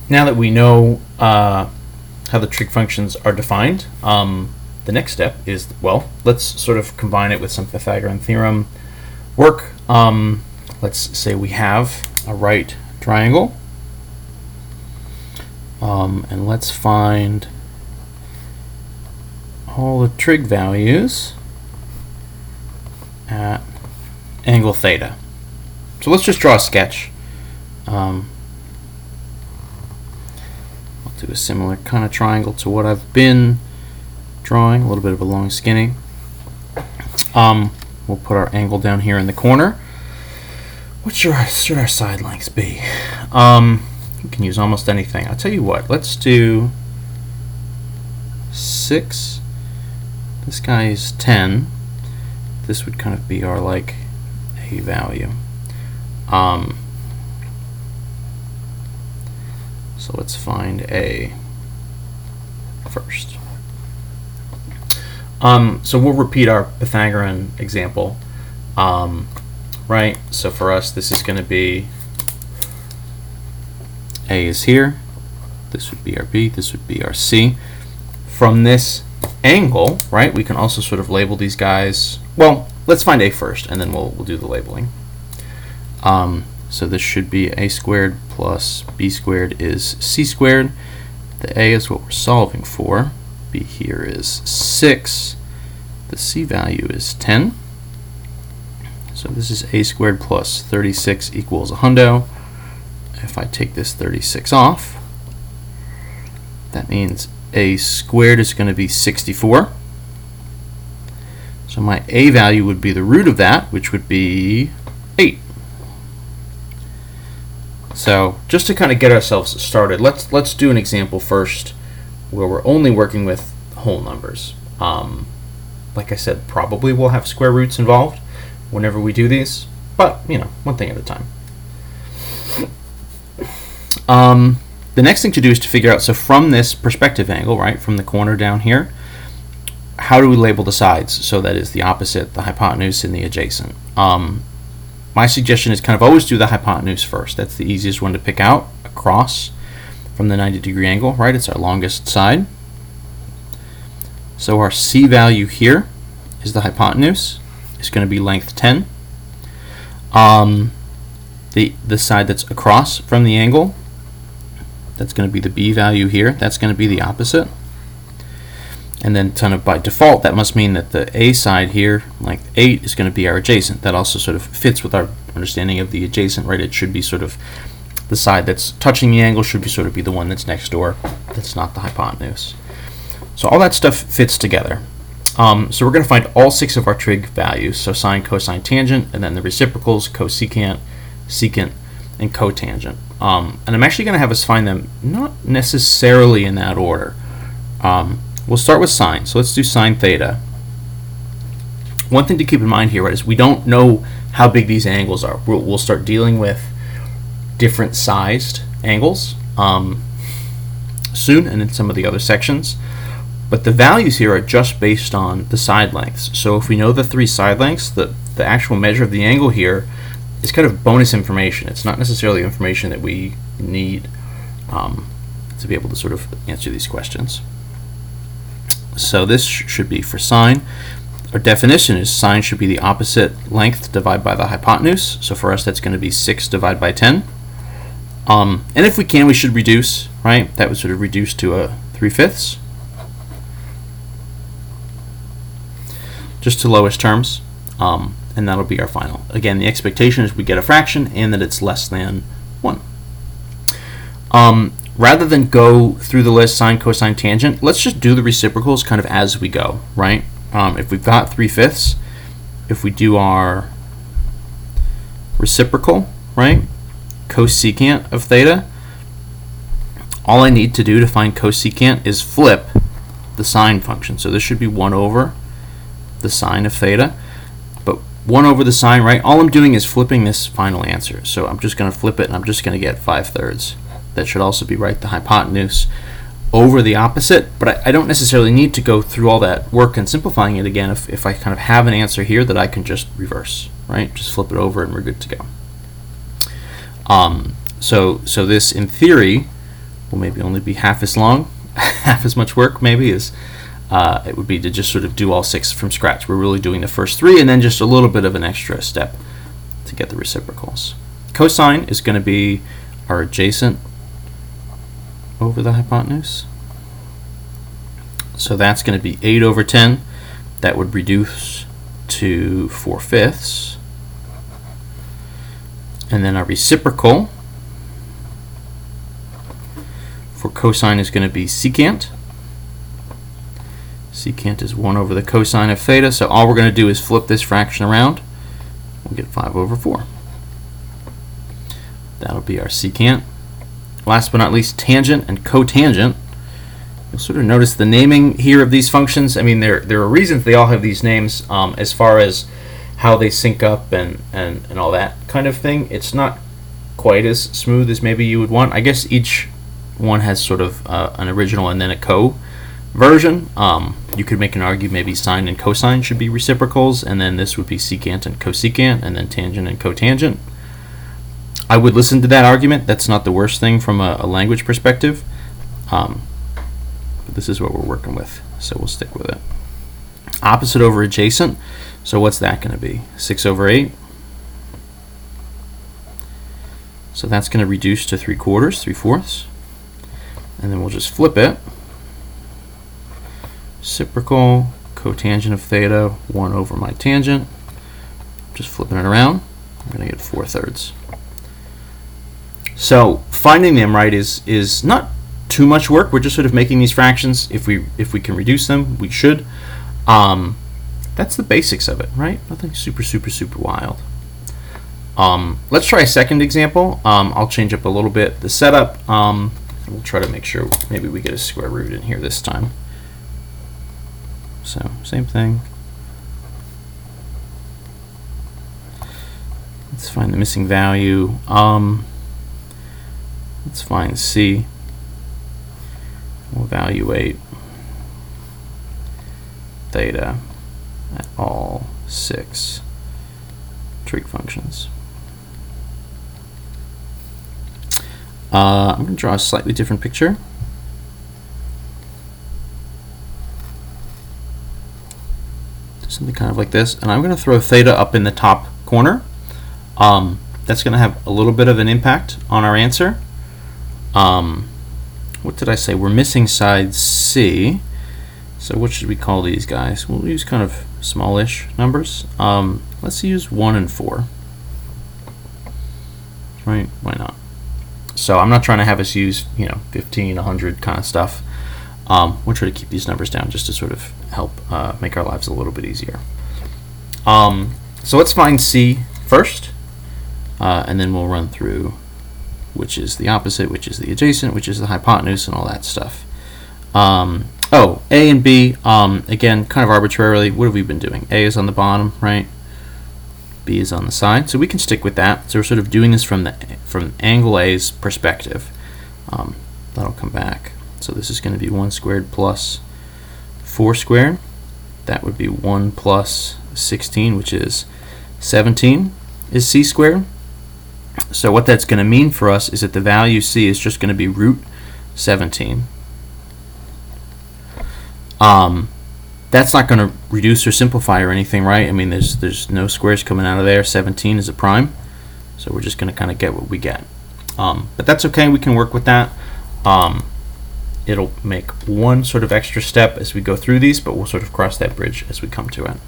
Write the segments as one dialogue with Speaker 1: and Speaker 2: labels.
Speaker 1: now that we know how the trig functions are defined, the next step is, well, let's sort of combine it with some Pythagorean theorem work. Let's say we have a right triangle, and let's find all the trig values at angle theta. So let's just draw a sketch. I'll do a similar kind of triangle to what I've been drawing, a little bit of a long skinny. We'll put our angle down here in the corner. What should our side lengths be? You can use almost anything. I'll tell you what, let's do 6. This guy is 10. This would kind of be our like A value. So let's find A first. So we'll repeat our Pythagorean example, right? So for us, this is going to be A is here. This would be our B. This would be our C. From this angle, right, we can also sort of label these guys. Well, let's find A first, and then we'll do the labeling. So this should be A squared plus B squared is C squared. The A is what we're solving for. B here is 6. The C value is 10. So this is A squared plus 36 equals a hundo. If I take this 36 off, that means A squared is going to be 64. So my A value would be the root of that, which would be 8. So just to kind of get ourselves started, let's do an example first where we're only working with whole numbers. Like I said, probably we'll have square roots involved whenever we do these, but you know, one thing at a time. The next thing to do is to figure out, so from this perspective angle, right, from the corner down here, how do we label the sides? So that is the opposite, the hypotenuse, and the adjacent. My suggestion is kind of always do the hypotenuse first. That's the easiest one to pick out across from the 90-degree angle, right? It's our longest side. So our C value here is the hypotenuse. It's going to be length 10. The side that's across from the angle, that's going to be the B value here. That's going to be the opposite. And then kind of by default, that must mean that the A side here, length 8, is going to be our adjacent. That also sort of fits with our understanding of the adjacent, right? It should be sort of the side that's touching the angle should be sort of be the one that's next door. That's not the hypotenuse. So all that stuff fits together. So we're going to find all 6 of our trig values. So sine, cosine, tangent, and then the reciprocals, cosecant, secant, and cotangent. And I'm actually going to have us find them not necessarily in that order. We'll start with sine. So let's do sine theta. One thing to keep in mind here, right, is we don't know how big these angles are. We'll start dealing with different sized angles soon and in some of the other sections. But the values here are just based on the side lengths. So if we know the 3 side lengths, the actual measure of the angle here is kind of bonus information. It's not necessarily information that we need to be able to sort of answer these questions. So this should be for sine. Our definition is sine should be the opposite length divided by the hypotenuse. So for us, that's going to be 6 divided by 10. And if we can, we should reduce, right? That would sort of reduce to a 3/5. Just to lowest terms. And that'll be our final. Again, the expectation is we get a fraction and that it's less than 1. Rather than go through the list, sine, cosine, tangent, let's just do the reciprocals kind of as we go, right? If we've got 3/5, if we do our reciprocal, right, cosecant of theta, all I need to do to find cosecant is flip the sine function. So this should be 1 over the sine of theta. But 1 over the sine, right, all I'm doing is flipping this final answer. So I'm just going to flip it, and I'm just going to get 5/3. That should also be right, the hypotenuse over the opposite, but I don't necessarily need to go through all that work and simplifying it again if I kind of have an answer here that I can just reverse, right? Just flip it over and we're good to go. So this, in theory, will maybe only be half as long, half as much work maybe as it would be to just sort of do all 6 from scratch. We're really doing the first 3 and then just a little bit of an extra step to get the reciprocals. Cosine is going to be our adjacent over the hypotenuse. So that's going to be 8 over 10. That would reduce to 4/5. And then our reciprocal for cosine is going to be secant. Secant is 1 over the cosine of theta, so all we're going to do is flip this fraction around. We'll get 5 over 4. That'll be our secant. Last but not least, tangent and cotangent. You'll sort of notice the naming here of these functions. I mean, there are reasons they all have these names as far as how they sync up and all that kind of thing. It's not quite as smooth as maybe you would want. I guess each one has sort of an original and then a co version. You could make an argument maybe sine and cosine should be reciprocals, and then this would be secant and cosecant, and then tangent and cotangent. I would listen to that argument. That's not the worst thing from a language perspective. But this is what we're working with, so we'll stick with it. Opposite over adjacent. So what's that going to be? 6 over 8. So that's going to reduce to 3/4, 3/4. And then we'll just flip it. Reciprocal, cotangent of theta, 1 over my tangent. Just flipping it around. I'm going to get 4/3. So finding them right is not too much work. We're just sort of making these fractions. If we can reduce them, we should. That's the basics of it, right? Nothing super wild. Let's try a second example. I'll change up a little bit the setup. We'll try to make sure maybe we get a square root in here this time. So same thing. Let's find the missing value. Let's find C. We'll evaluate theta at all 6 trig functions. I'm going to draw a slightly different picture. Something kind of like this, and I'm going to throw theta up in the top corner. That's going to have a little bit of an impact on our answer. What did I say? We're missing side C. So what should we call these guys? We'll use kind of smallish numbers. Let's use 1 and 4. Right? Why not? So I'm not trying to have us use 15, 100 kind of stuff. We'll try to keep these numbers down just to sort of help make our lives a little bit easier. So let's find C first, and then we'll run through which is the opposite, which is the adjacent, which is the hypotenuse, and all that stuff. Oh, A and B, again, kind of arbitrarily, what have we been doing? A is on the bottom, right? B is on the side, so we can stick with that. So we're sort of doing this from angle A's perspective. That'll come back. So this is going to be 1 squared plus 4 squared. That would be 1 plus 16, which is 17, is C squared. So what that's going to mean for us is that the value C is just going to be root 17. That's not going to reduce or simplify or anything, right? I mean, there's no squares coming out of there. 17 is a prime, so we're just going to kind of get what we get. But that's okay. We can work with that. It'll make one sort of extra step as we go through these, but we'll sort of cross that bridge as we come to it.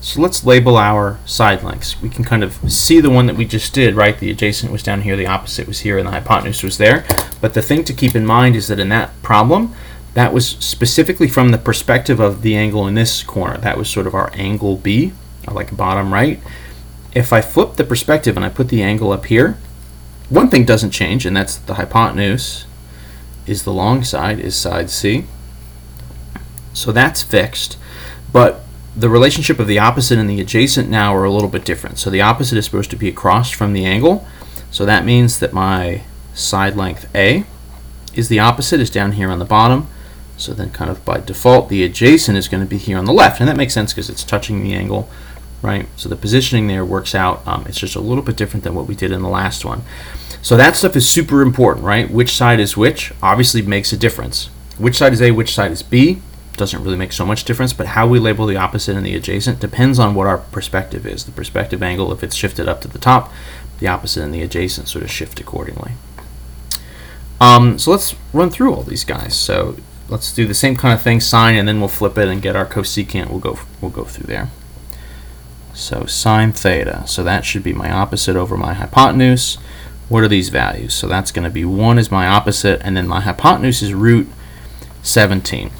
Speaker 1: So let's label our side lengths. We can kind of see the one that we just did, right? The adjacent was down here, the opposite was here, and the hypotenuse was there. But the thing to keep in mind is that in that problem, that was specifically from the perspective of the angle in this corner. That was sort of our angle B, or like bottom right. If I flip the perspective and I put the angle up here, one thing doesn't change, and that's the hypotenuse is the long side, is side C. So that's fixed. But the relationship of the opposite and the adjacent now are a little bit different. So the opposite is supposed to be across from the angle. So that means that my side length A is the opposite, is down here on the bottom. So then kind of by default, the adjacent is going to be here on the left. And that makes sense because it's touching the angle right? So the positioning there works out. It's just a little bit different than what we did in the last one. So that stuff is super important, right? Which side is which obviously makes a difference. Which side is A, which side is B doesn't really make so much difference, but how we label the opposite and the adjacent depends on what our perspective is. The perspective angle, if it's shifted up to the top, the opposite and the adjacent sort of shift accordingly. So let's run through all these guys. So let's do the same kind of thing, sine, and then we'll flip it and get our cosecant. We'll go through there. So sine theta. So that should be my opposite over my hypotenuse. What are these values? So that's going to be 1 is my opposite, and then my hypotenuse is root 17.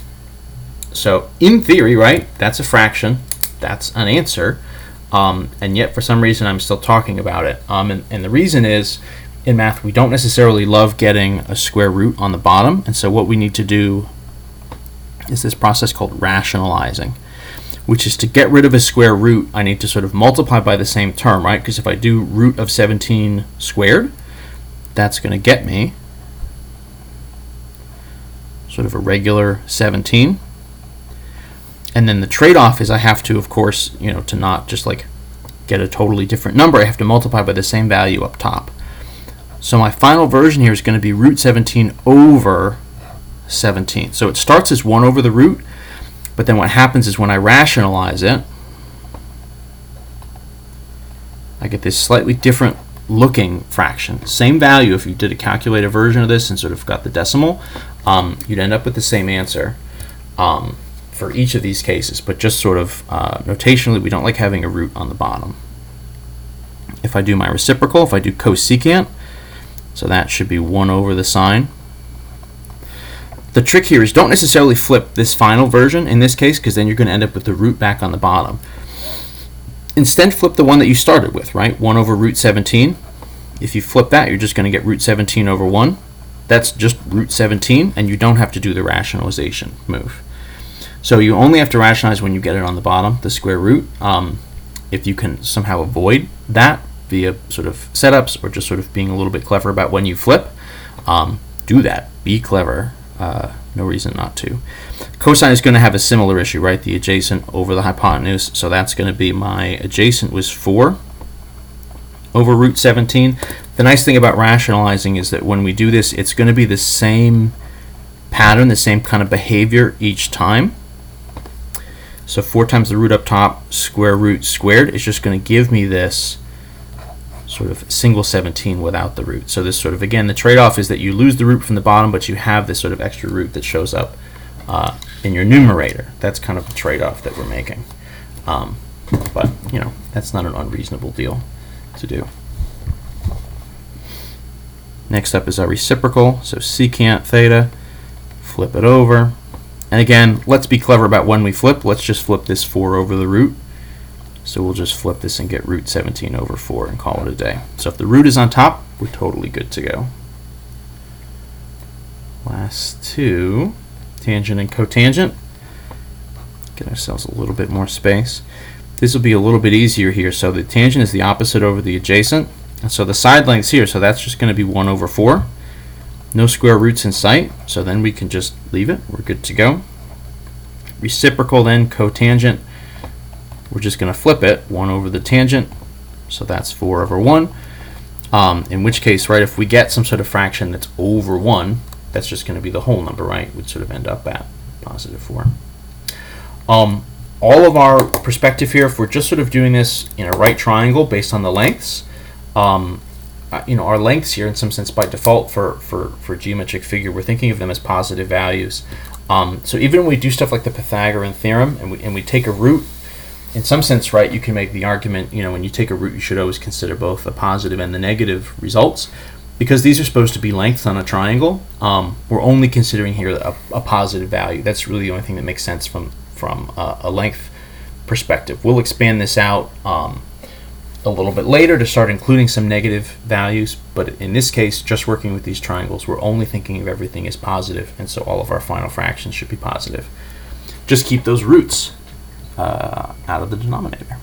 Speaker 1: So in theory, right, that's a fraction, that's an answer, and yet for some reason I'm still talking about it. And the reason is, in math, we don't necessarily love getting a square root on the bottom, and so what we need to do is this process called rationalizing, which is to get rid of a square root, I need to sort of multiply by the same term, right? Because if I do root of 17 squared, that's going to get me sort of a regular 17. And then the trade-off is I have to, of course, to not just like get a totally different number, I have to multiply by the same value up top. So my final version here is going to be root 17 over 17. So it starts as 1 over the root, but then what happens is when I rationalize it, I get this slightly different looking fraction. Same value. If you did a calculated version of this and sort of got the decimal, you'd end up with the same answer for each of these cases, but just sort of notationally, we don't like having a root on the bottom. If I do my reciprocal, if I do cosecant, so that should be 1 over the sine. The trick here is don't necessarily flip this final version in this case, because then you're going to end up with the root back on the bottom. Instead, flip the one that you started with, right? 1 over root 17. If you flip that, you're just going to get root 17 over 1. That's just root 17, and you don't have to do the rationalization move. So you only have to rationalize when you get it on the bottom, the square root. If you can somehow avoid that via sort of setups or just sort of being a little bit clever about when you flip, do that. Be clever. No reason not to. Cosine is going to have a similar issue, right? The adjacent over the hypotenuse. So that's going to be my adjacent was 4 over root 17. The nice thing about rationalizing is that when we do this, it's going to be the same pattern, the same kind of behavior each time. So 4 times the root up top, square root squared, is just going to give me this sort of single 17 without the root. So this sort of, again, the trade-off is that you lose the root from the bottom, but you have this sort of extra root that shows up in your numerator. That's kind of the trade-off that we're making. But, that's not an unreasonable deal to do. Next up is our reciprocal, so secant theta. Flip it over. And again, let's be clever about when we flip. Let's just flip this 4 over the root. So we'll just flip this and get root 17 over 4 and call it a day. So if the root is on top, we're totally good to go. Last two, tangent and cotangent. Get ourselves a little bit more space. This will be a little bit easier here. So the tangent is the opposite over the adjacent. And so the side length's here, so that's just going to be 1 over 4. No square roots in sight, so then we can just leave it. We're good to go. Reciprocal then, cotangent. We're just going to flip it, 1 over the tangent, so that's 4 over 1. In which case, right, if we get some sort of fraction that's over 1, that's just going to be the whole number, right? We'd sort of end up at positive 4. All of our perspective here, if we're just sort of doing this in a right triangle based on the lengths, our lengths here, in some sense, by default for geometric figure, we're thinking of them as positive values. So even when we do stuff like the Pythagorean theorem and we take a root, in some sense, right, you can make the argument, when you take a root, you should always consider both the positive and the negative results. Because these are supposed to be lengths on a triangle, we're only considering here a positive value. That's really the only thing that makes sense from a length perspective. We'll expand this out a little bit later to start including some negative values, but in this case, just working with these triangles, we're only thinking of everything as positive, and so all of our final fractions should be positive. Just keep those roots out of the denominator.